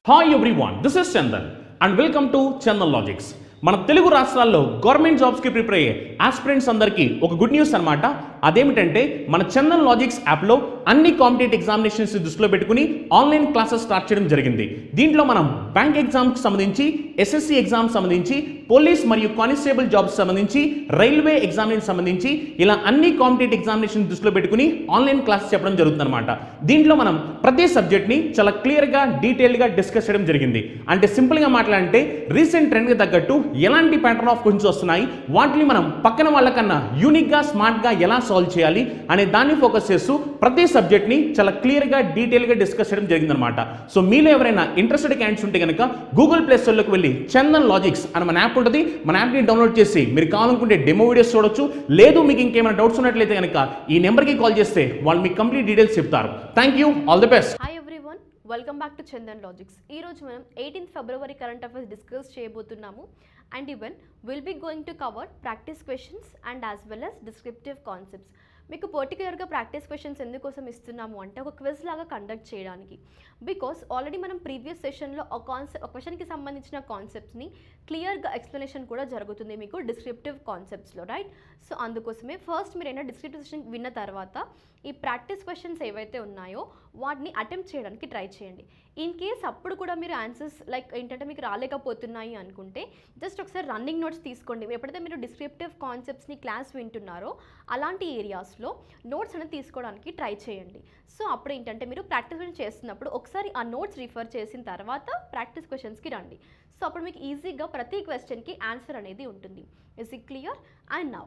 Hi everyone, this is Chandan and welcome to Chandan logics. మన తెలుగు రాష్ట్రాల్లో government జాబ్స్కి ప్రిపేర్ అయ్యే ఆస్పిరెంట్స్ అందరికీ ఒక గుడ్ న్యూస్ అనమాట. అదేమిటంటే మన చందన్ లాజిక్స్ యాప్లో అన్ని కాంపిటేటివ్ ఎగ్జామినేషన్స్ దృష్టిలో పెట్టుకుని ఆన్లైన్ క్లాసెస్ స్టార్ట్ చేయడం జరిగింది. దీంట్లో మనం బ్యాంక్ ఎగ్జామ్కి సంబంధించి, ఎస్ఎస్సి ఎగ్జామ్ సంబంధించి, పోలీస్ మరియు కానిస్టేబుల్ జాబ్స్ సంబంధించి, రైల్వే ఎగ్జామినేషన్ సంబంధించి ఇలా అన్ని కాంపిటేటివ్ ఎగ్జామినేషన్ దృష్టిలో పెట్టుకుని ఆన్లైన్ క్లాసెస్ చెప్పడం జరుగుతుంది అనమాట. దీంట్లో మనం ప్రతి సబ్జెక్ట్ని చాలా క్లియర్గా డీటెయిల్గా డిస్కస్ చేయడం జరిగింది. అంటే సింపుల్గా మాట్లాడంటే రీసెంట్ ట్రెండ్కి తగ్గట్టు ఎలాంటి ప్యాటర్న్ ఆఫ్ క్వశ్చన్స్ వస్తున్నాయి, వాటిని మనం పక్కన వాళ్ళకన్నా యూనిక్గా స్మార్ట్గా ఎలా సాల్వ్ చేయాలి అనే దాన్ని ఫోకస్ చేస్తూ ప్రతి సబ్జెక్ట్ని చాలా క్లియర్గా డీటెయిల్గా డిస్కస్ చేయడం జరిగిందనమాట. సో మీలో ఎవరైనా ఇంట్రెస్టెడ్ క్యాండిడేట్స్ ఉంటే కనుక గూగుల్ ప్లే స్టోర్లోకి వెళ్ళి చందన్ లాజిక్స్ అని మన యాప్ ఉంటుంది, మన యాప్ని డౌన్లోడ్ చేసి మీరు కావాలనుకుంటే డెమో వీడియోస్ చూడొచ్చు. లేదు మీకు ఇంకేమైనా డౌట్స్ ఉన్నట్లయితే కనుక ఈ నెంబర్కి కాల్ చేస్తే వాళ్ళు మీకు కంప్లీట్ డీటెయిల్స్ చెప్తారు. Thank you, all the best. Welcome back to Chandan logics. ఈరోజు మనం 18th ఫిబ్రవరి కరెంట్ అఫైర్స్ డిస్కస్ చేయబోతున్నాము. And even will be going to cover practice questions and as well as descriptive concepts. మీకు పర్టికులర్గా practice questions ఎందుకోసం ఇస్తున్నాము అంటే ఒక క్విజ్ లాగా కండక్ట్ చేయడానికి. బికాస్ ఆల్రెడీ మనం ప్రీవియస్ సెషన్లో ఒక క్వశ్చన్కి సంబంధించిన కాన్సెప్ట్స్ని క్లియర్గా ఎక్స్ప్లెనేషన్ కూడా జరుగుతుంది మీకు డిస్క్రిప్టివ్ కాన్సెప్ట్స్లో, రైట్? సో అందుకోసమే ఫస్ట్ మీరు ఏమైనా డిస్క్రిప్టివ్ సెషన్ విన్న తర్వాత ఈ ప్రాక్టీస్ క్వశ్చన్స్ ఏవైతే ఉన్నాయో వాటిని అటెంప్ట్ చేయడానికి ట్రై చేయండి. ఇన్ కేస్ అప్పుడు కూడా మీరు ఆన్సర్స్ లైక్ ఏంటంటే మీకు రాలేకపోతున్నాయి అనుకుంటే జస్ట్ ఒకసారి రన్నింగ్ నోట్స్ తీసుకోండి. ఎప్పుడైతే మీరు డిస్క్రిప్టివ్ కాన్సెప్ట్స్ని క్లాస్ వింటున్నారో అలాంటి ఏరియాస్లో నోట్స్ అనేది తీసుకోవడానికి ట్రై చేయండి. సో అప్పుడు ఏంటంటే మీరు ప్రాక్టీస్ క్వశ్చన్ చేస్తున్నప్పుడు ఒకసారి ఆ నోట్స్ రిఫర్ చేసిన తర్వాత ప్రాక్టీస్ క్వశ్చన్స్కి రండి. సో అప్పుడు మీకు ఈజీగా ప్రతి క్వశ్చన్కి ఆన్సర్ అనేది ఉంటుంది. Is it clear? And now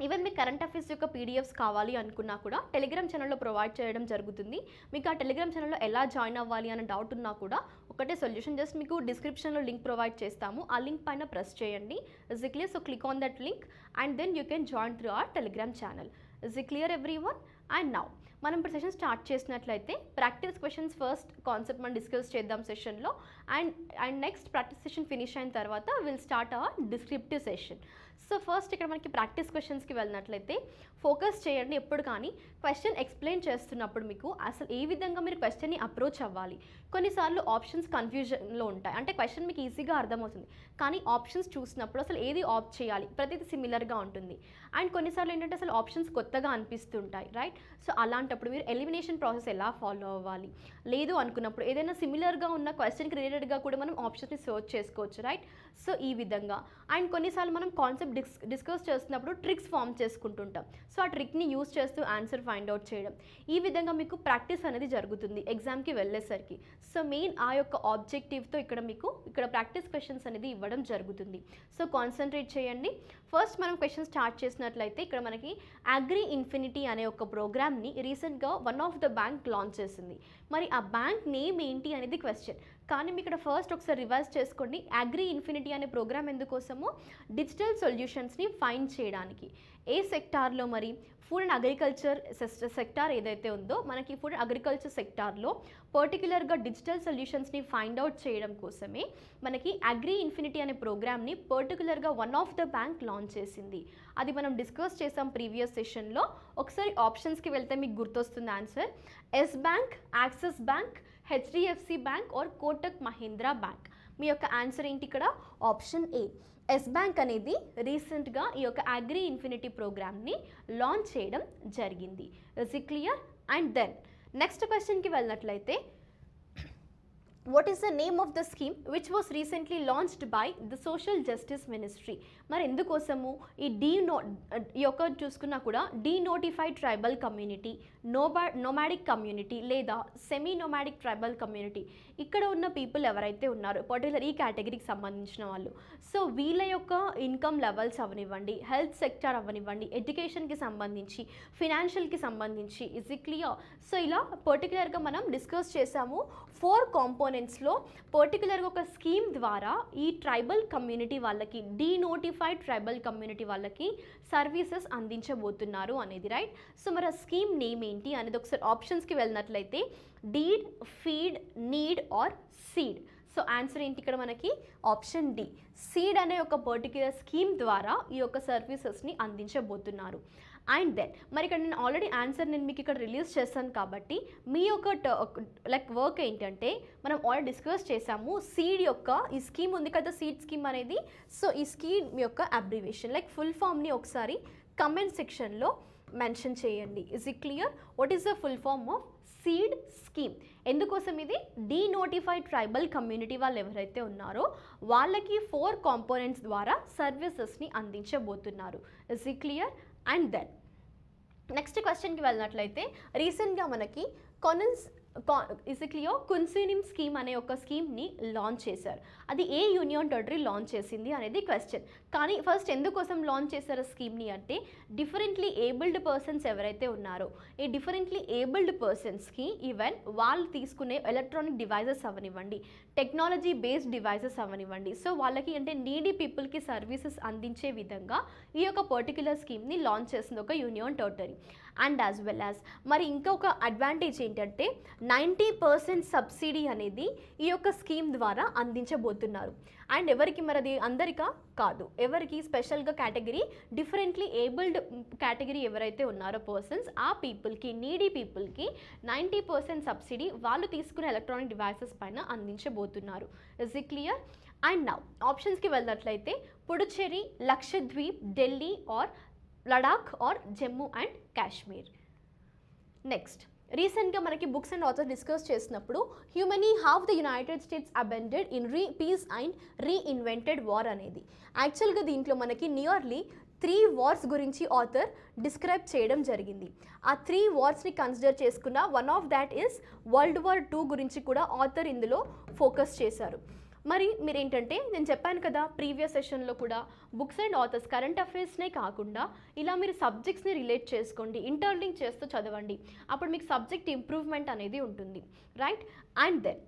even me current affairs యొక్క పీడిఎఫ్స్ కావాలి అనుకున్నా కూడా టెలిగ్రామ్ ఛానల్లో ప్రొవైడ్ చేయడం జరుగుతుంది. మీకు ఆ టెలిగ్రామ్ ఛానల్లో ఎలా జాయిన్ అవ్వాలి అనే డౌట్ ఉన్నా కూడా ఒకటే సొల్యూషన్, జస్ట్ మీకు డిస్క్రిప్షన్లో లింక్ ప్రొవైడ్ చేస్తాము. ఆ లింక్ పైన ప్రెస్ చేయండి. Is it clear? So click on that link and then you can join through our Telegram channel. Is it clear everyone? And now మనం ఇప్పుడు సెషన్ స్టార్ట్ చేసినట్లయితే practice questions first concept మనం discuss చేద్దాం సెషన్లో. And next practice session finish అయిన తర్వాత will start our descriptive session. So first ఇక్కడ మనకి ప్రాక్టీస్ క్వశ్చన్స్కి వెళ్ళినట్లయితే ఫోకస్ చేయండి. ఎప్పుడు కానీ క్వశ్చన్ ఎక్స్ప్లెయిన్ చేస్తున్నప్పుడు మీకు అసలు ఏ విధంగా మీరు క్వశ్చన్ని అప్రోచ్ అవ్వాలి. కొన్నిసార్లు ఆప్షన్స్ కన్ఫ్యూజన్లో ఉంటాయి, అంటే క్వశ్చన్ మీకు ఈజీగా అర్థమవుతుంది కానీ ఆప్షన్స్ చూసినప్పుడు అసలు ఏది ఆప్ట్ చేయాలి, ప్రతిదీ సిమిలర్గా ఉంటుంది. అండ్ కొన్నిసార్లు ఏంటంటే అసలు ఆప్షన్స్ కొత్తగా అనిపిస్తుంటాయి, రైట్? సో అలాంటప్పుడు మీరు ఎలిమినేషన్ ప్రాసెస్ ఎలా ఫాలో అవ్వాలి, లేదు అనుకున్నప్పుడు ఏదైనా సిమిలర్గా ఉన్న క్వశ్చన్కి రిలేటెడ్గా కూడా మనం ఆప్షన్స్ని సర్చ్ చేసుకోవచ్చు, రైట్? సో ఈ విధంగా. అండ్ కొన్నిసార్లు మనం కాన్సెప్ట్ డిస్కస్ చేస్తున్నప్పుడు ట్రిక్స్ ఫామ్ చేసుకుంటుంటాం. సో ఆ ట్రిక్ని యూస్ చేస్తూ ఆన్సర్ ఫైండ్ అవుట్ చేయడం, ఈ విధంగా మీకు ప్రాక్టీస్ అనేది జరుగుతుంది ఎగ్జామ్కి వెళ్ళేసరికి. సో మెయిన్ ఆ యొక్క ఆబ్జెక్టివ్తో ఇక్కడ ప్రాక్టీస్ క్వశ్చన్స్ అనేది ఇవ్వడం జరుగుతుంది. సో కాన్సన్ట్రేట్ చేయండి. ఫస్ట్ మనం క్వశ్చన్ స్టార్ట్ చేసినట్లయితే ఇక్కడ మనకి అగ్రి ఇన్ఫినిటీ అనే ఒక ప్రోగ్రామ్ని రీసెంట్గా one of the bank launch చేసింది. మరి ఆ బ్యాంక్ నేమ్ ఏంటి అనేది క్వశ్చన్. కానీ మీకు ఇక్కడ ఫస్ట్ ఒకసారి రివైజ్ చేసుకోండి. అగ్రి ఇన్ఫినిటీ అనే ప్రోగ్రామ్ ఎందుకోసమో డిజిటల్ సొల్యూషన్స్ని ఫైండ్ చేయడానికి. ఏ సెక్టార్లో మరి ఫుడ్ అండ్ అగ్రికల్చర్ సెక్టార్ ఏదైతే ఉందో మనకి ఫుడ్ అండ్ అగ్రికల్చర్ సెక్టార్లో పర్టికులర్గా డిజిటల్ సొల్యూషన్స్ని ఫైండ్ అవుట్ చేయడం కోసమే మనకి అగ్రి ఇన్ఫినిటీ అనే ప్రోగ్రామ్ని పర్టికులర్గా one of the bank launch చేసింది. అది మనం డిస్కస్ చేసాం ప్రీవియస్ సెషన్లో. ఒకసారి ఆప్షన్స్కి వెళ్తే మీకు గుర్తొస్తుంది answer. Yes Bank, Axis Bank, HDFC Bank or Kotak Mahindra Bank. మీ యొక్క ఆన్సర్ ఏంటి ఇక్కడ? ఆప్షన్ ఏ, ఎస్ బ్యాంక్ అనేది రీసెంట్గా ఈ యొక్క అగ్రి ఇన్ఫినిటీ ప్రోగ్రామ్ని లాంచ్ చేయడం జరిగింది. Is it clear? And then next క్వశ్చన్కి వెళ్ళినట్లయితే what is the name of the scheme which was recently launched by the social justice ministry. మరి ఎందుకోసము ఈ ఈ యొక్క చూసుకున్నా కూడా denotified tribal community, nomadic community లేదా సెమీ నోమాడిక్ ట్రైబల్ కమ్యూనిటీ, ఇక్కడ ఉన్న పీపుల్ ఎవరైతే ఉన్నారో పర్టికులర్ ఈ కేటగిరీకి సంబంధించిన వాళ్ళు, సో వీళ్ళ యొక్క ఇన్కమ్ లెవెల్స్ అవనివ్వండి, హెల్త్ సెక్టార్ అవనివ్వండి, ఎడ్యుకేషన్కి సంబంధించి, ఫినాన్షియల్కి సంబంధించి, ఇస్ ఇట్ క్లియర్? సో ఇలా పర్టికులర్గా మనం డిస్కస్ చేసాము. 4 కాంపోనెంట్స్లో పర్టికులర్గా ఒక స్కీమ్ ద్వారా ఈ ట్రైబల్ కమ్యూనిటీ వాళ్ళకి, డీనోటిఫైడ్ ట్రైబల్ కమ్యూనిటీ వాళ్ళకి సర్వీసెస్ అందించబోతున్నారు అనేది, రైట్? సో మరి ఆ స్కీమ్ నేమ్ ఏంటి అనేది ఒకసారి ఆప్షన్స్కి వెళ్ళినట్లయితే deed, feed, need or seed. So answer ఏంటి ఇక్కడ మనకి? ఆప్షన్ డి, సీడ్ అనే ఒక పర్టిక్యులర్ స్కీమ్ ద్వారా ఈ యొక్క సర్వీసెస్ని అందించబోతున్నారు. అండ్ దెన్ మరి ఇక్కడ నేను ఆల్రెడీ ఆన్సర్ నేను మీకు ఇక్కడ రిలీజ్ చేస్తాను కాబట్టి మీ యొక్క లైక్ వర్క్ ఏంటంటే మనం ఆల్రెడీ డిస్కస్ చేసాము సీడ్ యొక్క ఈ స్కీమ్ ఉంది కదా, సీడ్ స్కీమ్ అనేది. సో ఈ స్కీమ్ యొక్క అబ్రివేషన్ లైక్ ఫుల్ ఫామ్ని ఒకసారి కమెంట్ సెక్షన్లో మెన్షన్ చేయండి. Is it clear? What is the full form of seed scheme? ఎందుకోసం ఇది డీనోటిఫైడ్ ట్రైబల్ కమ్యూనిటీ వాళ్ళు ఎవరైతే ఉన్నారో వాళ్ళకి 4 కాంపోనెంట్స్ ద్వారా సర్వీసెస్ని అందించబోతున్నారు. Is it clear? And then next క్వశ్చన్కి వెళ్ళినట్లయితే రీసెంట్గా మనకి కున్సినిమ్ స్కీమ్ అనే ఒక స్కీమ్ని లాంచ్ చేశారు. అది ఏ యూనియన్ టెరిటరీ లాంచ్ చేసింది అనేది క్వశ్చన్. కానీ ఫస్ట్ ఎందుకోసం లాంచ్ చేశారు స్కీమ్ని అంటే డిఫరెంట్లీ ఏబుల్డ్ పర్సన్స్ ఎవరైతే ఉన్నారో ఈ డిఫరెంట్లీ ఏబుల్డ్ పర్సన్స్కి ఈవెన్ వాళ్ళు తీసుకునే ఎలక్ట్రానిక్ డివైజెస్ అవనివ్వండి, టెక్నాలజీ బేస్డ్ డివైజెస్ అవనివ్వండి, సో వాళ్ళకి అంటే నీడీ పీపుల్కి సర్వీసెస్ అందించే విధంగా ఈ యొక్క పర్టిక్యులర్ స్కీమ్ని లాంచ్ చేసింది ఒక union territory. And as well as మరి ఇంకొక అడ్వాంటేజ్ ఏంటంటే 90% సబ్సిడీ అనేది ఈ యొక్క స్కీమ్ ద్వారా అందించబోతున్నారు. అండ్ ఎవరికి మరి అది అందరికా కాదు, ఎవరికి స్పెషల్గా కేటగిరీ డిఫరెంట్లీ ఏబుల్డ్ కేటగిరీ ఎవరైతే ఉన్నారో పర్సన్స్ ఆ పీపుల్కి నీడీ పీపుల్కి 90% సబ్సిడీ వాళ్ళు తీసుకునే ఎలక్ట్రానిక్ డివైసెస్ పైన అందించబోతున్నారు. Is it clear? And now ఆప్షన్స్కి వెళ్ళినట్లయితే Puducherry, Lakshadweep, Delhi or Ladakh or Jammu and Kashmir. Next రీసెంట్గా మనకి బుక్స్ అండ్ ఆథర్స్ డిస్కస్ చేసినప్పుడు humane how the United States abandoned in peace and reinvented war అనేది. యాక్చువల్గా దీంట్లో మనకి నియర్లీ 3 వార్స్ గురించి ఆథర్ డిస్క్రైబ్ చేయడం జరిగింది. ఆ 3 వార్స్ని కన్సిడర్ చేసుకున్న one of that is world war 2 గురించి కూడా ఆథర్ ఇందులో ఫోకస్ చేశారు. మరి మీరేంటంటే నేను చెప్పాను కదా ప్రీవియస్ సెషన్లో కూడా బుక్స్ అండ్ ఆథర్స్ కరెంట్ అఫైర్స్నే కాకుండా ఇలా మీరు సబ్జెక్ట్స్ని రిలేట్ చేసుకోండి, ఇంటర్లింక్ చేస్తూ చదవండి. అప్పుడు మీకు సబ్జెక్ట్ ఇంప్రూవ్మెంట్ అనేది ఉంటుంది, రైట్? అండ్ దెన్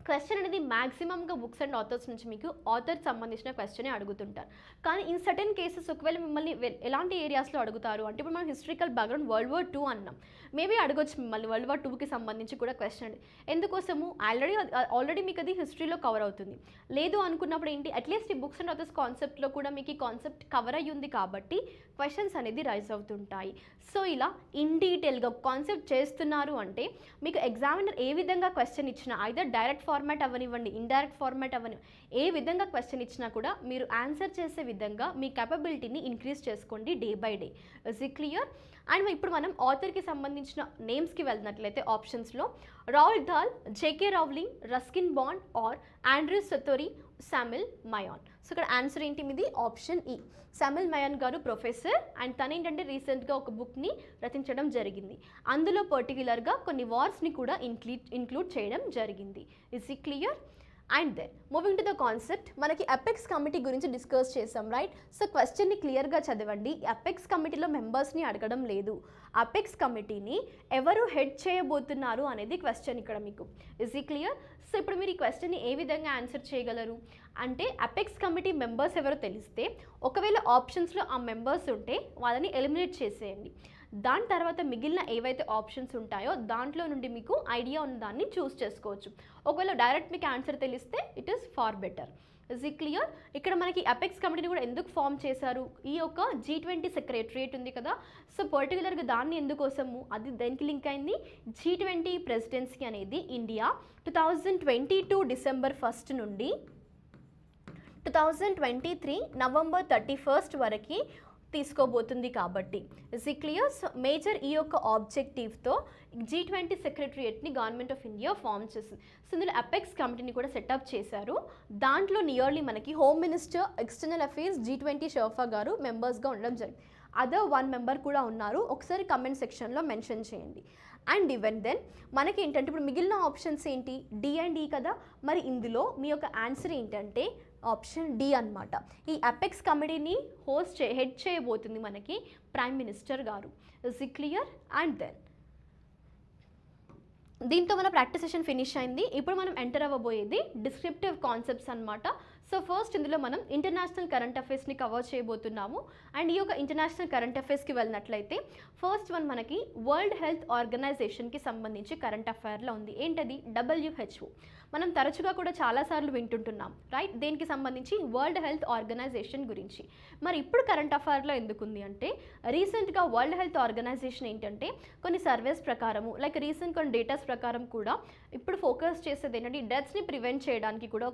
క్వశ్చన్ అనేది మ్యాక్సిమంగా బుక్స్ అండ్ ఆథర్స్ నుంచి మీకు ఆథర్ సంబంధించిన క్వశ్చనే అడుగుతుంటారు. కానీ ఇన్ సర్టెన్ కేసెస్ ఒకవేళ మిమ్మల్ని ఎలాంటి ఏరియాస్లో అడుగుతారు అంటే ఇప్పుడు మనం హిస్టరికల్ బ్యాక్గ్రౌండ్ వరల్డ్ వార్ 2 అన్నాం, మేబీ అడగొచ్చు మిమ్మల్ని వరల్డ్ వార్ 2కి సంబంధించి కూడా క్వశ్చన్. ఎందుకోసము ఆల్రెడీ మీకు అది హిస్టరీలో కవర్ అవుతుంది. లేదు అనుకున్నప్పుడు ఏంటి అట్లీస్ట్ ఈ బుక్స్ అండ్ ఆథర్స్ కాన్సెప్ట్లో కూడా మీకు ఈ కాన్సెప్ట్ కవర్ అయ్యి ఉంది కాబట్టి క్వశ్చన్స్ అనేది రైజ్ అవుతుంటాయి. సో ఇలా ఇన్ డీటెయిల్గా కాన్సెప్ట్ చేస్తున్నారు అంటే మీకు ఎగ్జామినర్ ఏ విధంగా క్వశ్చన్ ఇచ్చినా ఐదర్ డైరెక్ట్ ఫార్మాట్ అవనివ్వండి, ఇండైరెక్ట్ ఫార్మాట్ అవనివ్వండి, ఏ విధంగా క్వశ్చన్ ఇచ్చినా కూడా మీరు ఆన్సర్ చేసే విధంగా మీ కేపబిలిటీని ఇంక్రీజ్ చేసుకోండి day by day. Is it clear? And ఇప్పుడు మనం ఆథర్కి సంబంధించిన నేమ్స్కి వెళ్ళినట్లయితే ఆప్షన్స్లో Roald Dahl, JK Rowling, Ruskin Bond or Andrew Sartori, Samuel Moyn. So ఇక్కడ ఆన్సర్ ఏంటి మీది? Option E. శామిల్ మయాన్ గారు ప్రొఫెసర్ అండ్ తను ఏంటంటే రీసెంట్గా ఒక బుక్ని రచించడం జరిగింది. అందులో పర్టిక్యులర్గా కొన్ని వార్స్ని కూడా ఇంక్లూడ్ చేయడం జరిగింది. Is it clear? And then moving to the concept మనకి అపెక్స్ కమిటీ గురించి డిస్కస్ చేసాం, రైట్? సో క్వశ్చన్ని క్లియర్గా చదవండి. అపెక్స్ కమిటీలో మెంబర్స్ని అడగడం లేదు, అపెక్స్ కమిటీని ఎవరు హెడ్ చేయబోతున్నారు అనేది క్వశ్చన్ ఇక్కడ మీకు. Is it clear? సో ఇప్పుడు మీరు ఈ క్వశ్చన్ని ఏ విధంగా ఆన్సర్ చేయగలరు అంటే అపెక్స్ కమిటీ మెంబర్స్ ఎవరో తెలిస్తే ఒకవేళ ఆప్షన్స్లో ఆ మెంబర్స్ ఉంటే వాళ్ళని ఎలిమినేట్ చేసేయండి. దాని తర్వాత మిగిలిన ఏవైతే ఆప్షన్స్ ఉంటాయో దాంట్లో నుండి మీకు ఐడియా ఉన్న దాన్ని చూస్ చేసుకోవచ్చు. ఒకవేళ డైరెక్ట్ మీకు ఆన్సర్ తెలిస్తే it is far better. Is it clear? ఇక్కడ మనకి అపెక్స్ కమిటీని కూడా ఎందుకు ఫామ్ చేశారు? ఈ యొక్క G20 సెక్రటరియట్ ఉంది కదా, సో పర్టికులర్గా దాన్ని ఎందుకోసము అది దేనికి లింక్ అయింది? G20 ప్రెసిడెన్సీ అనేది ఇండియా 2022 డిసెంబర్ 1 నుండి 2023 నవంబర్ 31 వరకు తీసుకోబోతుంది కాబట్టి. Is it clear? So major ఈ యొక్క ఆబ్జెక్టివ్తో G20 సెక్రటరియట్ని గవర్నమెంట్ ఆఫ్ ఇండియా ఫామ్ చేసింది. సో ఇందులో అపెక్స్ కమిటీని కూడా సెటప్ చేశారు. దాంట్లో నియర్లీ మనకి home minister, external affairs, G20 sherpa గారు మెంబర్స్గా ఉండడం జరిగింది. అదర్ 1 మెంబర్ కూడా ఉన్నారు, ఒకసారి కమెంట్ సెక్షన్లో మెన్షన్ చేయండి. అండ్ ఈవెన్ దెన్ మనకి ఏంటంటే ఇప్పుడు మిగిలిన ఆప్షన్స్ ఏంటి? డి అండ్ ఈ కదా, మరి ఇందులో మీ యొక్క ఆన్సర్ ఏంటంటే ఆప్షన్ డి అన్నమాట. ఈ అపెక్స్ కమిటీని హెడ్ చేయబోతుంది మనకి ప్రైమ్ మినిస్టర్ గారు. Is it clear? And then దీంతో మన ప్రాక్టీస్ సెషన్ ఫినిష్ అయింది. ఇప్పుడు మనం ఎంటర్ అవ్వబోయేది డిస్క్రిప్టివ్ కాన్సెప్ట్స్ అన్నమాట. సో ఫస్ట్ ఇందులో మనం ఇంటర్నేషనల్ కరెంట్ అఫైర్స్ని కవర్ చేయబోతున్నాము. అండ్ ఈ యొక్క ఇంటర్నేషనల్ కరెంట్ అఫైర్స్కి వెళ్ళినట్లయితే ఫస్ట్ వన్ మనకి వరల్డ్ హెల్త్ ఆర్గనైజేషన్కి సంబంధించి కరెంట్ అఫైర్లో ఉంది. ఏంటది? WHO. మనం తరచుగా కూడా చాలాసార్లు వింటుంటున్నాం, రైట్? దేనికి సంబంధించి? వరల్డ్ హెల్త్ ఆర్గనైజేషన్ గురించి. మరి ఇప్పుడు కరెంట్ అఫైర్లో ఎందుకుంది అంటే రీసెంట్గా వరల్డ్ హెల్త్ ఆర్గనైజేషన్ ఏంటంటే కొన్ని సర్వేస్ ప్రకారము లైక్ రీసెంట్ కొన్ని డేటాస్ ప్రకారం కూడా ఇప్పుడు ఫోకస్ చేసేది ఏంటంటే డెత్స్ని ప్రివెంట్ చేయడానికి కూడా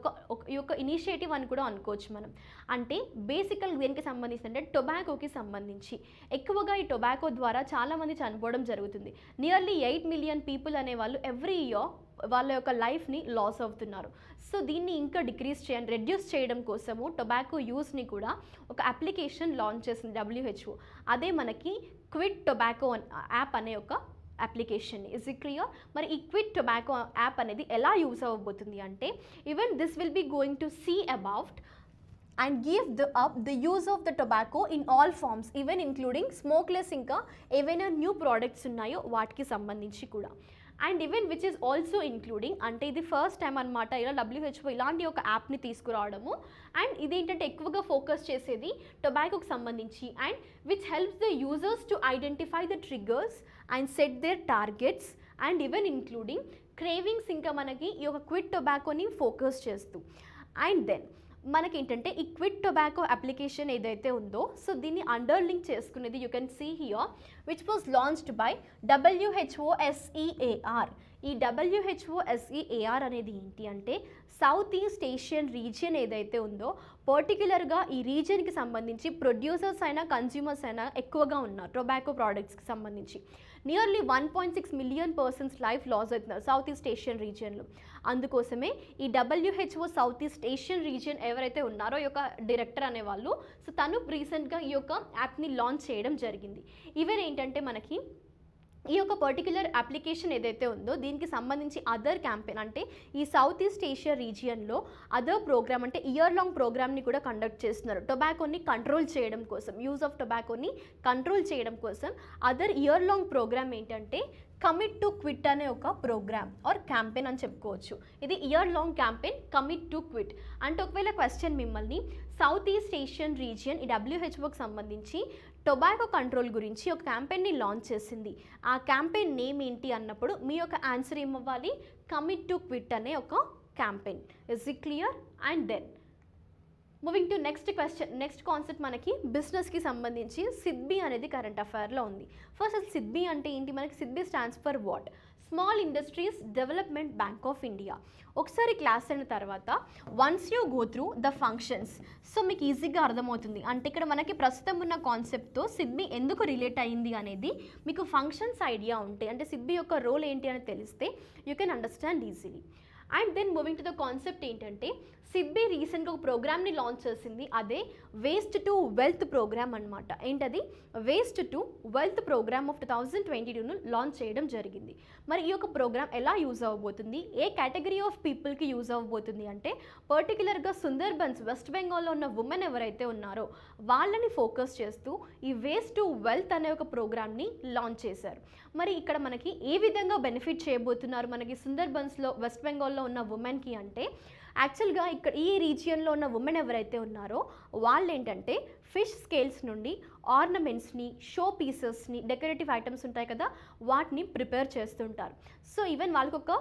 ఈ యొక్క ఇనిషియేటివ్ అని కూడా అనుకోవచ్చు మనం. అంటే బేసికల్ దేనికి సంబంధించి అంటే టొబాకోకి సంబంధించి. ఎక్కువగా ఈ టొబాకో ద్వారా చాలామంది చనిపోవడం జరుగుతుంది. నియర్లీ 8 మిలియన్ పీపుల్ అనేవాళ్ళు ఎవ్రీ ఇయర్ వాళ్ళ యొక్క లైఫ్ని లాస్ అవుతున్నారు. సో దీన్ని ఇంకా రెడ్యూస్ చేయడం కోసము టొబాకో యూస్ని కూడా ఒక అప్లికేషన్ లాంచ్ చేసింది WHO. అదే మనకి క్విట్ టొబాకో యాప్ అనే ఒక అప్లికేషన్. Is it clear? మరి ఈ క్విట్ టొబాకో యాప్ అనేది ఎలా యూస్ అవ్వబోతుంది అంటే even this will be going to see about and give the use of the tobacco in all forms, even including smokeless, ఇంకా ఏవైనా న్యూ ప్రోడక్ట్స్ ఉన్నాయో వాటికి సంబంధించి కూడా. And even which is also including, అంటే ఇది ఫస్ట్ టైం అనమాట ఇలా WHO ఇలాంటి ఒక యాప్ని తీసుకురావడము. అండ్ ఇదేంటంటే ఎక్కువగా ఫోకస్ చేసేది టొబాకోకి సంబంధించి and which helps the users to identify the triggers and set their targets and even including cravings. ఇంకా మనకి ఈ యొక్క క్విట్ టొబాకోని ఫోకస్ చేస్తూ అండ్ దెన్ మనకేంటంటే ఈ క్విట్ టొబాకో అప్లికేషన్ ఏదైతే ఉందో సో దీన్ని అండర్లింక్ చేసుకునేది you can see here which was launched by WHO SEAR. ఈ WHO SEAR అనేది ఏంటి అంటే సౌత్ ఈస్ట్ ఏషియన్ రీజియన్ ఏదైతే ఉందో పర్టికులర్గా ఈ రీజియన్కి సంబంధించి ప్రొడ్యూసర్స్ అయినా కన్జ్యూమర్స్ అయినా ఎక్కువగా ఉన్నారు టొబాకో ప్రోడక్ట్స్కి సంబంధించి. Nearly 1.6 million persons life loss అవుతున్నారు సౌత్ ఈస్ట్ ఏషియన్ రీజియన్లో. అందుకోసమే ఈ WHO south east Asian region ఎవరైతే ఉన్నారో ఈ యొక్క డైరెక్టర్ అనేవాళ్ళు సో తను రీసెంట్గా ఈ యొక్క యాప్ని లాంచ్ చేయడం జరిగింది. ఈవెన్ ఏంటంటే మనకి ఈ యొక్క పర్టిక్యులర్ అప్లికేషన్ ఏదైతే ఉందో దీనికి సంబంధించి అదర్ క్యాంపెయిన్ అంటే ఈ సౌత్ ఈస్ట్ ఏషియా రీజియన్లో అదర్ ప్రోగ్రామ్ అంటే ఇయర్ లాంగ్ ప్రోగ్రామ్ని కూడా కండక్ట్ చేస్తున్నారు టొబాకోని కంట్రోల్ చేయడం కోసం, యూజ్ ఆఫ్ టొబాకోని కంట్రోల్ చేయడం కోసం. అదర్ ఇయర్ లాంగ్ ప్రోగ్రామ్ ఏంటంటే కమిట్ టు క్విట్ అనే ఒక ప్రోగ్రామ్ ఆర్ క్యాంపెయిన్ అని చెప్పుకోవచ్చు. ఇది year long campaign commit to quit. అంటే ఒకవేళ క్వశ్చన్ మిమ్మల్ని సౌత్ ఈస్ట్ ఏషియన్ రీజియన్ ఈ WHOకి సంబంధించి టొబాకో కంట్రోల్ గురించి ఒక క్యాంపెయిన్ని లాంచ్ చేసింది, ఆ క్యాంపెయిన్ నేమ్ ఏంటి అన్నప్పుడు మీ యొక్క ఆన్సర్ ఏమవ్వాలి? కమిట్ టు క్విట్ అనే ఒక campaign. Is it clear? And then moving to next question, next concept మనకి బిజినెస్కి సంబంధించి సిడ్బీ అనేది కరెంట్ అఫైర్లో ఉంది. ఫస్ట్ అసలు సిడ్బీ అంటే ఏంటి? మనకి SIDBI stands for what? Small industries development bank of India. ఒకసారి క్లాస్ అయిన తర్వాత once you go through the functions so మీకు ఈజీగా అర్థమవుతుంది. అంటే ఇక్కడ మనకి ప్రస్తుతం ఉన్న కాన్సెప్ట్తో సిడ్బీ ఎందుకు రిలేట్ అయింది అనేది మీకు ఫంక్షన్స్ ఐడియా ఉంటే అంటే సిడ్బీ యొక్క రోల్ ఏంటి అని తెలిస్తే you can understand easily. And then moving to the concept ఏంటంటే సిడ్బీ రీసెంట్గా ఒక ప్రోగ్రామ్ని లాంచ్ చేసింది, అదే వేస్ట్ టు వెల్త్ ప్రోగ్రామ్ అనమాట. ఏంటది? Waste to wealth programme of 2022ను లాంచ్ చేయడం జరిగింది. మరి ఈ యొక్క ప్రోగ్రామ్ ఎలా యూజ్ అవ్వబోతుంది, ఏ కేటగిరీ ఆఫ్ పీపుల్కి యూజ్ అవ్వబోతుంది అంటే పర్టికులర్గా సుందర్బన్స్ వెస్ట్ బెంగాల్లో ఉన్న ఉమెన్ ఎవరైతే ఉన్నారో వాళ్ళని ఫోకస్ చేస్తూ ఈ వేస్ట్ టు వెల్త్ అనే ఒక ప్రోగ్రామ్ని లాంచ్ చేశారు. మరి ఇక్కడ మనకి ఏ విధంగా బెనిఫిట్ చేయబోతున్నారు మనకి సుందర్బన్స్లో వెస్ట్ బెంగాల్లో ఉన్న ఉమెన్కి అంటే యాక్చువల్గా ఇక్కడ ఈ రీజియన్లో ఉన్న ఉమెన్ ఎవరైతే ఉన్నారో వాళ్ళు ఏంటంటే ఫిష్ స్కేల్స్ నుండి ఆర్నమెంట్స్ని, షో పీసెస్ని, డెకరేటివ్ ఐటమ్స్ ఉంటాయి కదా వాటిని ప్రిపేర్ చేస్తుంటారు. సో ఈవెన్ వాళ్ళకి ఒక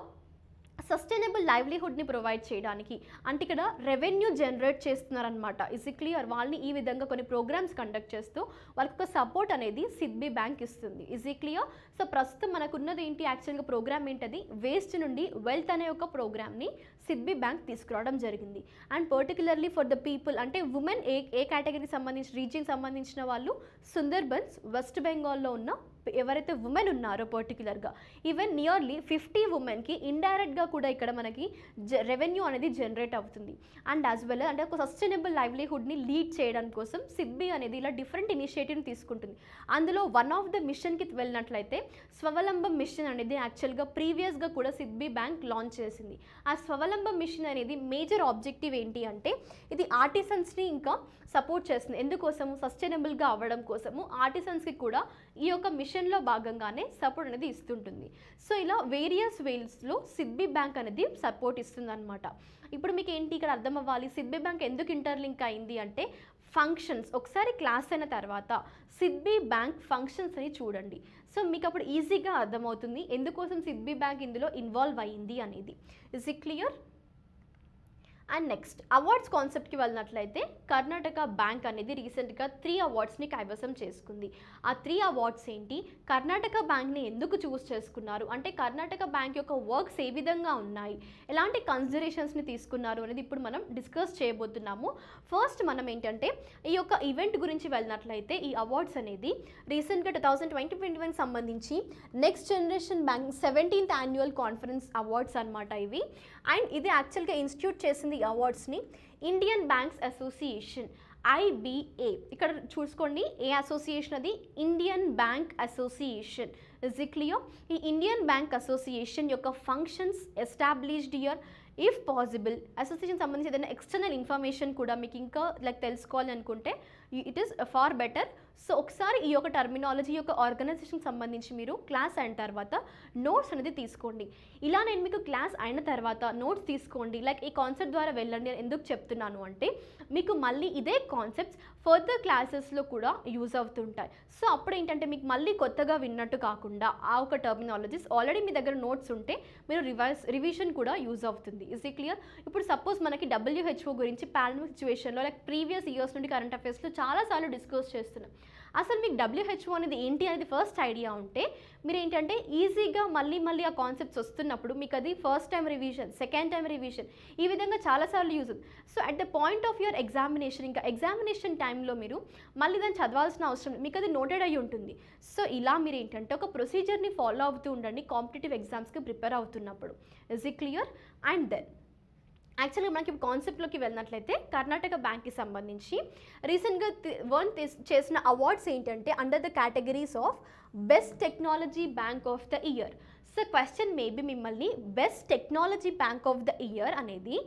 సస్టైనబుల్ లైవ్లీహుడ్ని ప్రొవైడ్ చేయడానికి అంటే ఇక్కడ రెవెన్యూ జనరేట్ చేస్తున్నారనమాట. Is it clear? వాళ్ళని ఈ విధంగా కొన్ని ప్రోగ్రామ్స్ కండక్ట్ చేస్తూ వాళ్ళకి ఒక సపోర్ట్ అనేది సిడ్బీ బ్యాంక్ ఇస్తుంది. Is it clear? సో ప్రస్తుతం మనకున్నది ఏంటి యాక్చువల్గా ప్రోగ్రామ్ ఏంటది? వేస్ట్ నుండి వెల్త్ అనే ఒక ప్రోగ్రామ్ని సిడ్బీ బ్యాంక్ తీసుకురావడం జరిగింది. And particularly for the people అంటే ఉమెన్ ఏ కేటగిరీకి సంబంధించి రీజియన్కి సంబంధించిన వాళ్ళు సుందర్బన్స్ వెస్ట్ బెంగాల్లో ఉన్న ఎవరైతే ఉమెన్ ఉన్నారో పర్టికులర్గా ఈవెన్ నియర్లీ 50 ఉమెన్కి ఇండైరెక్ట్గా కూడా ఇక్కడ మనకి రెవెన్యూ అనేది జనరేట్ అవుతుంది. అండ్ యాజ్ వెల్ అంటే ఒక సస్టైనబుల్ లైవ్లీహుడ్ని లీడ్ చేయడం కోసం సిడ్బీ అనేది ఇలా డిఫరెంట్ ఇనిషియేటివ్ని తీసుకుంటుంది. అందులో వన్ ఆఫ్ ద మిషన్కి వెళ్ళినట్లయితే స్వలంబం మిషన్ అనేది యాక్చువల్గా ప్రీవియస్గా కూడా సిడ్బీ బ్యాంక్ లాంచ్ చేసింది. ఆ స్వలంబం మిషన్ అనేది మేజర్ ఆబ్జెక్టివ్ ఏంటి అంటే ఇది ఆర్టిసన్స్ని ఇంకా సపోర్ట్ చేస్తుంది. ఎందుకోసము? సస్టైనబుల్గా అవ్వడం కోసము ఆర్టిసన్స్కి కూడా ఈ యొక్క మిషన్లో భాగంగానే సపోర్ట్ అనేది ఇస్తుంటుంది. సో ఇలా వేరియస్ వేస్లో సిడ్బీ బ్యాంక్ అనేది సపోర్ట్ ఇస్తుంది అనమాట. ఇప్పుడు మీకు ఏంటి ఇక్కడ అర్థం అవ్వాలి, సిడ్బీ బ్యాంక్ ఎందుకు ఇంటర్లింక్ అయింది అంటే ఫంక్షన్స్. ఒకసారి క్లాస్ అయిన తర్వాత సిడ్బీ బ్యాంక్ ఫంక్షన్స్ అని చూడండి. సో మీకు అప్పుడు ఈజీగా అర్థమవుతుంది ఎందుకోసం సిడ్బీ బ్యాంక్ ఇందులో ఇన్వాల్వ్ అయ్యింది అనేది. Is it clear? And next awards కాన్సెప్ట్కి వెళ్ళినట్లయితే కర్ణాటక బ్యాంక్ అనేది రీసెంట్గా 3 అవార్డ్స్ని కైవసం చేసుకుంది. ఆ 3 అవార్డ్స్ ఏంటి, కర్ణాటక బ్యాంక్ని ఎందుకు చూస్ చేసుకున్నారు అంటే కర్ణాటక బ్యాంక్ యొక్క వర్క్స్ ఏ విధంగా ఉన్నాయి, ఎలాంటి కన్సిడరేషన్స్ని తీసుకున్నారు అనేది ఇప్పుడు మనం డిస్కస్ చేయబోతున్నాము. ఫస్ట్ మనం ఏంటంటే ఈ యొక్క ఈవెంట్ గురించి వెళ్ళినట్లయితే ఈ అవార్డ్స్ అనేది రీసెంట్గా 2020-21 సంబంధించి next generation bank 17th annual conference awards అనమాట ఇవి. అండ్ ఇది యాక్చువల్గా ఇన్స్టిట్యూట్ చేసింది అవార్డ్స్ని ఇండియన్ బ్యాంక్స్ అసోసియేషన్ IBA. ఇక్కడ చూసుకోండి ఏ అసోసియేషన్ అది, Indian bank association. Is it clear? ఈ ఇండియన్ బ్యాంక్ అసోసియేషన్ యొక్క functions established year, if possible association సంబంధించి ఏదైనా ఎక్స్టర్నల్ ఇన్ఫర్మేషన్ కూడా మీకు ఇంకా తెలుసుకోవాలి అనుకుంటే it is far better. So ఒకసారి ఈ యొక్క టర్మినాలజీ యొక్క ఆర్గనైజేషన్కి సంబంధించి మీరు క్లాస్ అయిన తర్వాత నోట్స్ అనేది తీసుకోండి. ఇలా నేను మీకు క్లాస్ అయిన తర్వాత నోట్స్ తీసుకోండి, ఈ కాన్సెప్ట్ ద్వారా వెళ్ళండి నేను ఎందుకు చెప్తున్నాను అంటే మీకు మళ్ళీ ఇదే కాన్సెప్ట్స్ ఫర్దర్ క్లాసెస్లో కూడా యూజ్ అవుతుంటాయి. సో అప్పుడు ఏంటంటే మీకు మళ్ళీ కొత్తగా విన్నట్టు కాకుండా ఆ ఒక టర్మినాలజీస్ ఆల్రెడీ మీ దగ్గర నోట్స్ ఉంటే మీరు రివిజన్ కూడా యూజ్ అవుతుంది. Is it clear? ఇప్పుడు సపోజ్ మనకి WHO గురించి పాండమిక్ సిచ్యువేషన్లో ప్రీవియస్ ఇయర్స్ నుండి కరెంట్ అఫైర్స్లో చాలాసార్లు డిస్కస్ చేస్తున్నాం. అసలు మీకు WHO అనేది ఏంటి అనేది ఫస్ట్ ఐడియా ఉంటే మీరు ఏంటంటే ఈజీగా మళ్ళీ ఆ కాన్సెప్ట్స్ వస్తున్నప్పుడు మీకు అది first time revision, second time revision ఈ విధంగా చాలాసార్లు యూజ్ అవుతుంది. So at the point of your examination, ఇంకా ఎగ్జామినేషన్ టైంలో మీరు మళ్ళీ దాన్ని చదవాల్సిన అవసరం లేదు, మీకు అది నోటెడ్ అయ్యి ఉంటుంది. సో ఇలా మీరు ఏంటంటే ఒక ప్రొసీజర్ని ఫాలో అవుతూ ఉండండి కాంపిటేటివ్ ఎగ్జామ్స్కి ప్రిపేర్ అవుతున్నప్పుడు. Is it clear? And then యాక్చువల్గా మనకి కాన్సెప్ట్లోకి వెళ్ళినట్లయితే కర్ణాటక బ్యాంక్కి సంబంధించి రీసెంట్గా చేసిన అవార్డ్స్ ఏంటంటే under the categories of best technology bank of the year. So question maybe మిమ్మల్ని best technology bank of the year అనేది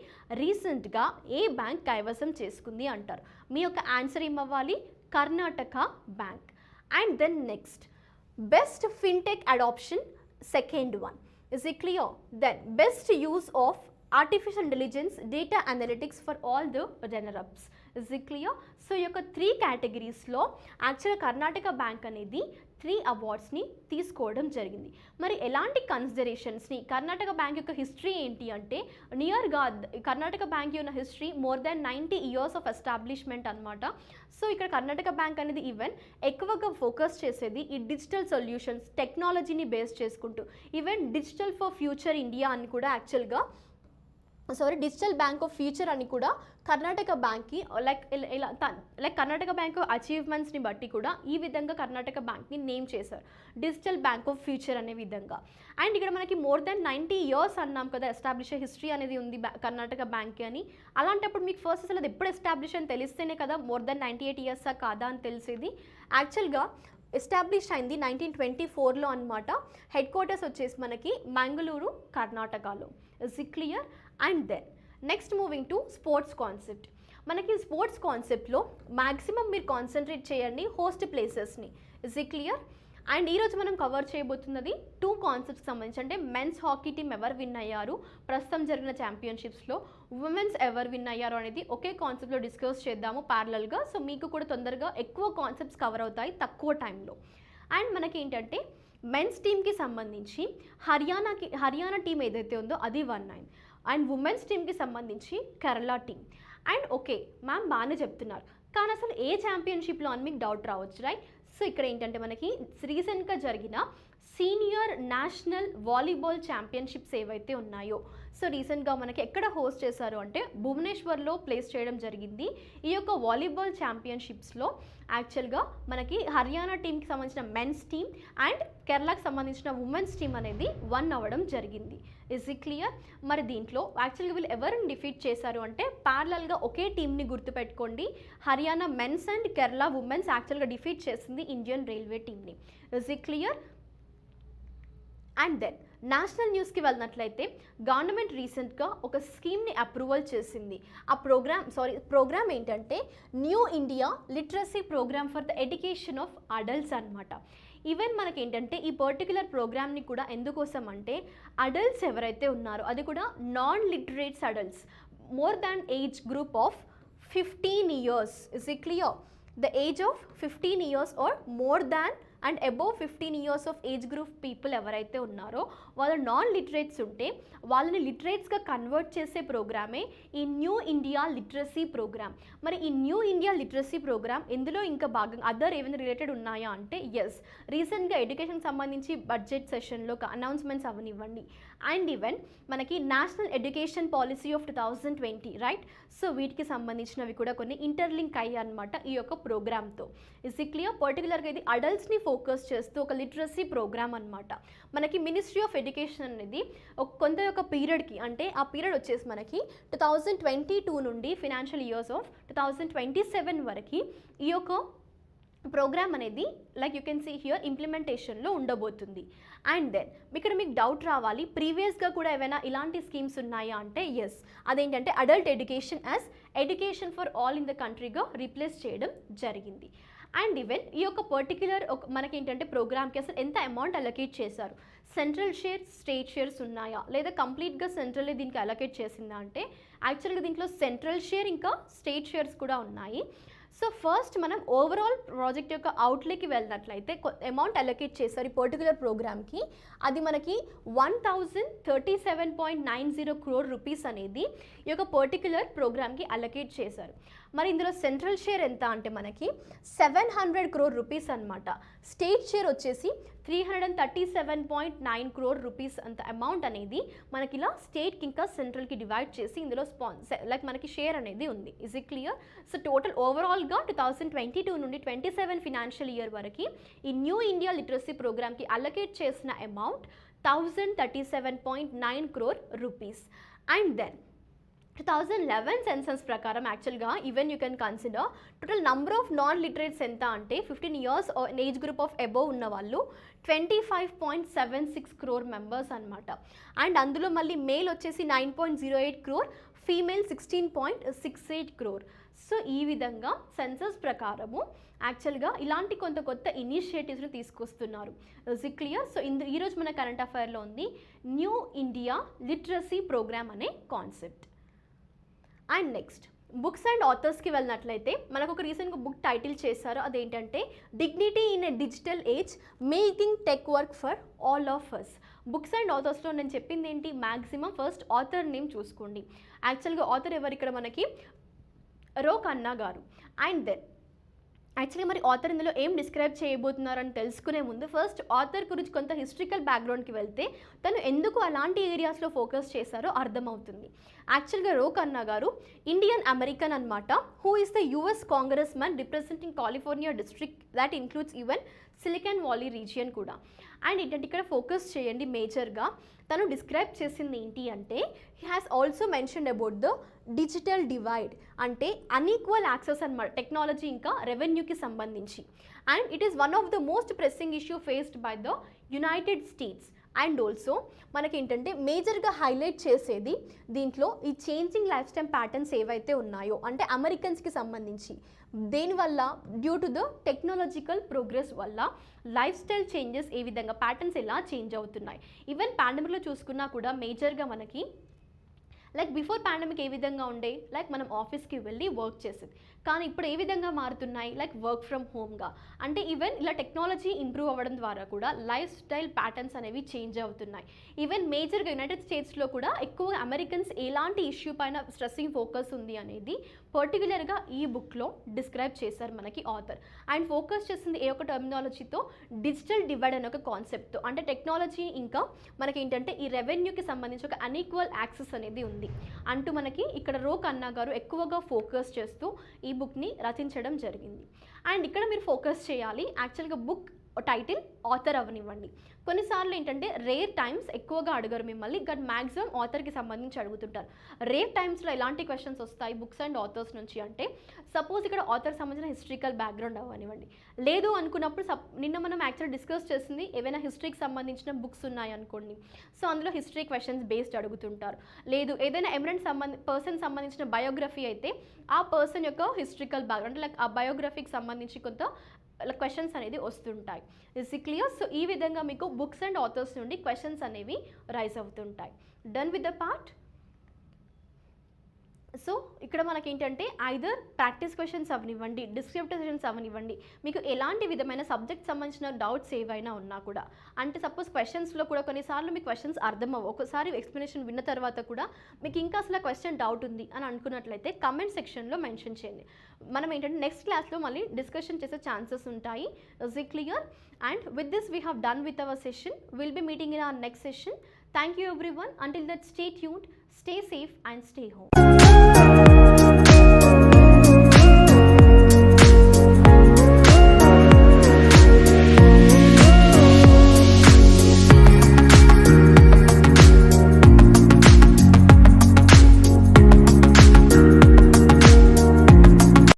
రీసెంట్గా ఏ బ్యాంక్ కైవసం చేసుకుంది అంటారు. మీ యొక్క ఆన్సర్ ఏమవ్వాలి? Karnataka Bank. And then next best fintech adoption, second one. Is it clear? Then best use of artificial intelligence, data analytics for all the runner-ups. Is it clear? So ఈ యొక్క 3 కేటగిరీస్లో యాక్చువల్గా కర్ణాటక బ్యాంక్ అనేది 3 అవార్డ్స్ని తీసుకోవడం జరిగింది. మరి ఎలాంటి కన్సిడరేషన్స్ని, కర్ణాటక బ్యాంక్ యొక్క హిస్టరీ ఏంటి అంటే నియర్గా కర్ణాటక బ్యాంక్ ఉన్న history more than 90 years of establishment అనమాట. సో ఇక్కడ కర్ణాటక బ్యాంక్ అనేది ఈవెన్ ఎక్కువగా ఫోకస్ చేసేది ఈ డిజిటల్ సొల్యూషన్స్, టెక్నాలజీని బేస్ చేసుకుంటూ, even digital for future India అని కూడా యాక్చువల్గా డిజిటల్ బ్యాంక్ ఆఫ్ ఫ్యూచర్ అని కూడా కర్ణాటక బ్యాంక్కి కర్ణాటక బ్యాంక్ అచీవ్మెంట్స్ని బట్టి కూడా ఈ విధంగా కర్ణాటక బ్యాంక్ని నేమ్ చేశారు, డిజిటల్ బ్యాంక్ ఆఫ్ ఫ్యూచర్ అనే విధంగా. అండ్ ఇక్కడ మనకి మోర్ దాన్ 90 years అన్నాం కదా, ఎస్టాబ్లిష్ హిస్టరీ అనేది ఉంది కర్ణాటక బ్యాంక్కి అని. అలాంటప్పుడు మీకు ఫస్ట్ అసలు అది ఎప్పుడు ఎస్టాబ్లిష్ అని తెలిస్తేనే కదా మోర్ దాన్ 98 years కాదా అని తెలిసేది. యాక్చువల్గా ఎస్టాబ్లిష్ అయింది 1924లో అనమాట. హెడ్ క్వార్టర్స్ వచ్చేసి మనకి మంగళూరు, కర్ణాటకలో. Is it clear? And then next moving to sports concept. మనకి స్పోర్ట్స్ కాన్సెప్ట్లో మ్యాక్సిమం మీరు కాన్సన్ట్రేట్ చేయండి హోస్ట్ ప్లేసెస్ని. Is it clear? అండ్ ఈరోజు మనం కవర్ చేయబోతున్నది 2 కాన్సెప్ట్స్ సంబంధించి, అంటే మెన్స్ హాకీ టీం ఎవరు విన్ అయ్యారు ప్రస్తుతం జరిగిన ఛాంపియన్షిప్స్లో, ఉమెన్స్ ఎవరు విన్ అయ్యారు అనేది ఒకే కాన్సెప్ట్లో డిస్కస్ చేద్దాము ప్యారలల్గా. సో మీకు కూడా తొందరగా ఎక్కువ కాన్సెప్ట్స్ కవర్ అవుతాయి తక్కువ టైంలో. అండ్ మనకి ఏంటంటే మెన్స్ టీమ్కి సంబంధించి హర్యానా టీం ఏదైతే ఉందో అది 1-9. అండ్ ఉమెన్స్ టీమ్కి సంబంధించి Kerala team. And okay ma'am బాగానే చెప్తున్నారు, కానీ అసలు ఏ ఛాంపియన్షిప్లో అని మీకు డౌట్ రావచ్చు, రైట్? సో ఇక్కడ ఏంటంటే మనకి రీసెంట్గా జరిగిన సీనియర్ నేషనల్ వాలీబాల్ ఛాంపియన్షిప్స్ ఏవైతే ఉన్నాయో, సో రీసెంట్గా మనకి ఎక్కడ హోస్ట్ చేశారు అంటే భువనేశ్వర్లో ప్లేస్ చేయడం జరిగింది. ఈ యొక్క వాలీబాల్ ఛాంపియన్షిప్స్లో యాక్చువల్గా మనకి హర్యానా టీంకి సంబంధించిన మెన్స్ టీమ్ అండ్ కేరళకి సంబంధించిన ఉమెన్స్ టీమ్ అనేది 1 అవ్వడం జరిగింది. Is it clear? మరి దీంట్లో యాక్చువల్గా వీళ్ళు ఎవరిని డిఫీట్ చేశారు అంటే ప్యారలల్గా ఒకే టీంని గుర్తుపెట్టుకోండి, Haryana men's and Kerala women's యాక్చువల్గా డిఫీట్ చేసింది ఇండియన్ రైల్వే టీమ్ని. Is it clear? And then national న్యూస్కి వెళ్ళినట్లయితే గవర్నమెంట్ రీసెంట్గా ఒక స్కీమ్ని అప్రూవల్ చేసింది. ఆ ప్రోగ్రామ్ ఏంటంటే new India literacy programme for the education of adults అనమాట. ఈవెన్ మనకి ఏంటంటే ఈ పర్టికులర్ ప్రోగ్రామ్ని కూడా ఎందుకోసం అంటే అడల్ట్స్ ఎవరైతే ఉన్నారో అది కూడా non literates adults more than age group of 15 years. Is it clear? The age of 15 years or more than and above 15 years of age group people ఎవరైతే ఉన్నారో వాళ్ళు నాన్ లిటరేట్స్ ఉంటే వాళ్ళని లిటరేట్స్గా కన్వర్ట్ చేసే ప్రోగ్రామే ఈ న్యూ ఇండియా లిటరసీ ప్రోగ్రామ్. మరి ఈ new India literacy programme ఇందులో ఇంకా భాగంగా అదర్ ఏమైనా రిలేటెడ్ ఉన్నాయా అంటే ఎస్, రీసెంట్గా ఎడ్యుకేషన్ సంబంధించి బడ్జెట్ సెషన్లో అనౌన్స్మెంట్స్ అవనివ్వండి అండ్ ఈవెన్ మనకి national education policy of 2020 right. So వీటికి సంబంధించినవి కూడా కొన్ని ఇంటర్లింక్ అయ్యాయి అనమాట ఈ యొక్క ప్రోగ్రామ్తో. Is it clear? పర్టికులర్గా ఇది అడల్ట్స్ని ఫోకస్ చేస్తూ ఒక లిటరసీ ప్రోగ్రామ్ అనమాట. మనకి మినిస్ట్రీ ఆఫ్ ఎడ్యుకేషన్ అనేది కొంత యొక్క పీరియడ్కి అంటే ఆ పీరియడ్ వచ్చేసి మనకి 2022 నుండి ఫినాన్షియల్ ఇయర్స్ ఆఫ్ 2027 వరకు ఈ యొక్క ప్రోగ్రామ్ అనేది like you can see here ఇంప్లిమెంటేషన్లో ఉండబోతుంది. అండ్ దెన్ ఇక్కడ మీకు డౌట్ రావాలి, ప్రీవియస్గా కూడా ఏమైనా ఇలాంటి స్కీమ్స్ ఉన్నాయా అంటే ఎస్, అదేంటంటే adult education as education for all in the కంట్రీగా రీప్లేస్ చేయడం జరిగింది. అండ్ ఈవెన్ ఈ యొక్క పర్టిక్యులర్ మనకి ఏంటంటే ప్రోగ్రామ్కి అసలు ఎంత అమౌంట్ అలొకేట్ చేశారు, సెంట్రల్ షేర్స్ స్టేట్ షేర్స్ ఉన్నాయా లేదా కంప్లీట్గా సెంట్రల్ దీనికి అలొకేట్ చేసిందా అంటే యాక్చువల్గా దీంట్లో సెంట్రల్ షేర్ ఇంకా స్టేట్ షేర్స్ కూడా ఉన్నాయి. సో ఫస్ట్ మనం ఓవరాల్ ప్రాజెక్ట్ యొక్క అవుట్లేకి వెళ్ళినట్లయితే అమౌంట్ అలొకేట్ చేశారు ఈ పర్టికులర్ ప్రోగ్రామ్కి. అది మనకి 1037.90 crore రూపీస్ అనేది ఈ యొక్క పర్టికులర్ ప్రోగ్రామ్కి అలొకేట్ చేశారు. మరి ఇందులో సెంట్రల్ షేర్ ఎంత అంటే మనకి 700 crore రూపీస్ అనమాట. స్టేట్ షేర్ వచ్చేసి 337.9 crore రూపీస్ అంత అమౌంట్ అనేది మనకి ఇలా స్టేట్కి ఇంకా సెంట్రల్కి డివైడ్ చేసి ఇందులో లైక్ మనకి షేర్ అనేది ఉంది. Is it clear? So total ఓవరాల్గా 2022 నుండి 27 ఫినాన్షియల్ ఇయర్ వరకు ఈ న్యూ ఇండియా లిటరసీ ప్రోగ్రామ్కి అలొకేట్ చేసిన amount 1037.9 crore rupees. And then 2011 census ప్రకారం యాక్చువల్గా even you can consider total number of non literates ఎంత అంటే 15 years age group of above ఉన్న వాళ్ళు 25.76 crore మెంబర్స్ అనమాట. అండ్ అందులో మళ్ళీ మేల్ వచ్చేసి 9.08 crore, ఫీమేల్ 16.68 crore. సో ఈ విధంగా సెన్సస్ ప్రకారము యాక్చువల్గా ఇలాంటి కొంత కొత్త ఇనిషియేటివ్స్ని తీసుకొస్తున్నారు. Is it clear? సో ఈరోజు మన కరెంట్ అఫైర్లో ఉంది న్యూ ఇండియా లిటరసీ ప్రోగ్రామ్ అనే concept. And next books and ఆథర్స్కి వెళ్ళినట్లయితే మనకు ఒక రీసెంట్గా బుక్ టైటిల్ చేశారు, అదేంటంటే dignity in a digital age making tech work for all of us. Books and ఆథర్స్లో నేను చెప్పింది ఏంటి, మ్యాక్సిమం ఫస్ట్ ఆథర్ నేమ్ చూసుకోండి. యాక్చువల్గా ఆథర్ ఎవరు ఇక్కడ మనకి రో ఖన్నా గారు. అండ్ దెన్ యాక్చువల్లీ మరి ఆథర్ ఇందులో ఏం డిస్క్రైబ్ చేయబోతున్నారని తెలుసుకునే ముందు ఫస్ట్ ఆథర్ గురించి కొంత హిస్టరికల్ బ్యాక్గ్రౌండ్కి వెళ్తే తను ఎందుకు అలాంటి ఏరియాస్లో ఫోకస్ చేశారో అర్థమవుతుంది. యాక్చువల్గా రో ఖన్నా గారు ఇండియన్ అమెరికన్ అనమాట, who is the US Congress man representing California district that includes even silicon valley region కూడా. అండ్ ఏంటంటే ఇక్కడ ఫోకస్ చేయండి మేజర్గా తను డిస్క్రైబ్ చేసింది ఏంటి అంటే he has also mentioned about the digital divide, అంటే అన్ఈక్వల్ యాక్సెస్ అనమాట టెక్నాలజీ ఇంకా రెవెన్యూకి సంబంధించి. And it is one of the most pressing issue faced by the United states. And also మనకేంటంటే మేజర్గా హైలైట్ చేసేది దీంట్లో ఈ చేంజింగ్ లైఫ్ స్టైల్ ప్యాటర్న్స్ ఏవైతే ఉన్నాయో అంటే అమెరికన్స్కి సంబంధించి దేనివల్ల due to the technological progress వల్ల లైఫ్ స్టైల్ చేంజెస్ ఏ విధంగా ప్యాటర్న్స్ ఎలా చేంజ్ అవుతున్నాయి. ఈవెన్ పాండమిక్లో చూసుకున్నా కూడా మేజర్గా మనకి లైక్ బిఫోర్ పాండమిక్ ఏ విధంగా ఉండే లైక్ మనం ఆఫీస్కి వెళ్ళి వర్క్ చేసేది, కానీ ఇప్పుడు ఏ విధంగా మారుతున్నాయి లైక్ వర్క్ ఫ్రమ్ హోమ్గా. అంటే ఈవెన్ ఇలా టెక్నాలజీ ఇంప్రూవ్ అవ్వడం ద్వారా కూడా లైఫ్ స్టైల్ ప్యాటర్న్స్ అనేవి చేంజ్ అవుతున్నాయి. ఈవెన్ మేజర్గా యునైటెడ్ స్టేట్స్లో కూడా ఎక్కువ అమెరికన్స్ ఎలాంటి ఇష్యూ పైన స్ట్రెస్సింగ్ ఫోకస్ ఉంది అనేది పర్టికులర్గా ఈ బుక్లో డిస్క్రైబ్ చేశారు మనకి ఆథర్. అండ్ ఫోకస్ చేసింది ఏ ఒక టర్మినాలజీతో డిజిటల్ డివైడ్ అనే ఒక కాన్సెప్ట్తో, అంటే టెక్నాలజీ ఇంకా మనకి ఏంటంటే ఈ రెవెన్యూకి సంబంధించి ఒక అన్ఈక్వల్ యాక్సెస్ అనేది ఉంది అంటూ మనకి ఇక్కడ రో ఖన్నా గారు ఎక్కువగా ఫోకస్ చేస్తూ ఈ బుక్ని రచించడం జరిగింది. అండ్ ఇక్కడ మీరు ఫోకస్ చేయాలి యాక్చువల్గా బుక్ టైటిల్ ఆథర్ అవనివ్వండి. కొన్నిసార్లు ఏంటంటే రేర్ టైమ్స్ ఎక్కువగా అడగరు మిమ్మల్ని, బట్ మ్యాక్సిమం ఆథర్కి సంబంధించి అడుగుతుంటారు. రేర్ టైమ్స్లో ఎలాంటి క్వశ్చన్స్ వస్తాయి బుక్స్ అండ్ ఆథర్స్ నుంచి అంటే సపోజ్ ఇక్కడ ఆథర్ సంబంధించిన హిస్టరికల్ బ్యాక్గ్రౌండ్ అవనివ్వండి, లేదు అనుకున్నప్పుడు నిన్న మనం యాక్చువల్ డిస్కస్ చేసింది ఏవైనా హిస్టరీకి సంబంధించిన బుక్స్ ఉన్నాయి అనుకోండి, సో అందులో హిస్టరీ క్వశ్చన్స్ బేస్డ్ అడుగుతుంటారు. లేదు ఏదైనా ఎమినెంట్ పర్సన్ సంబంధించిన బయోగ్రఫీ అయితే ఆ పర్సన్ యొక్క హిస్టరికల్ బ్యాక్గ్రౌండ్ లైక్ ఆ బయోగ్రఫీకి సంబంధించి కొంత క్వశ్చన్స్ అనేది వస్తుంటాయి. Is it clear? సో ఈ విధంగా మీకు బుక్స్ అండ్ ఆథర్స్ నుండి క్వశ్చన్స్ అనేవి రైజ్ అవుతుంటాయి. Done with the part. So ఇక్కడ మనకి ఏంటంటే ఐదర్ ప్రాక్టీస్ క్వశ్చన్స్ అవనివ్వండి, డిస్క్రిప్టివ్ క్వశ్చన్స్ అవనివ్వండి, మీకు ఎలాంటి విధమైన సబ్జెక్ట్ సంబంధించిన డౌట్స్ ఏవైనా ఉన్నా కూడా, అంటే సపోజ్ క్వశ్చన్స్లో కూడా కొన్నిసార్లు మీకు క్వశ్చన్స్ అర్థం అవ్వవు, ఒకసారి ఎక్స్ప్లెనేషన్ విన్న తర్వాత కూడా మీకు ఇంకా అసలు క్వశ్చన్ డౌట్ ఉంది అని అనుకున్నట్లయితే కమెంట్ సెక్షన్లో మెన్షన్ చేయండి. మనం ఏంటంటే నెక్స్ట్ క్లాస్లో మళ్ళీ డిస్కషన్ చేసే ఛాన్సెస్ ఉంటాయి. Is it clear? And with this we have done with our session. Will be meeting in our next session. Thank you everyone. Until that, stay tuned, stay safe and stay home.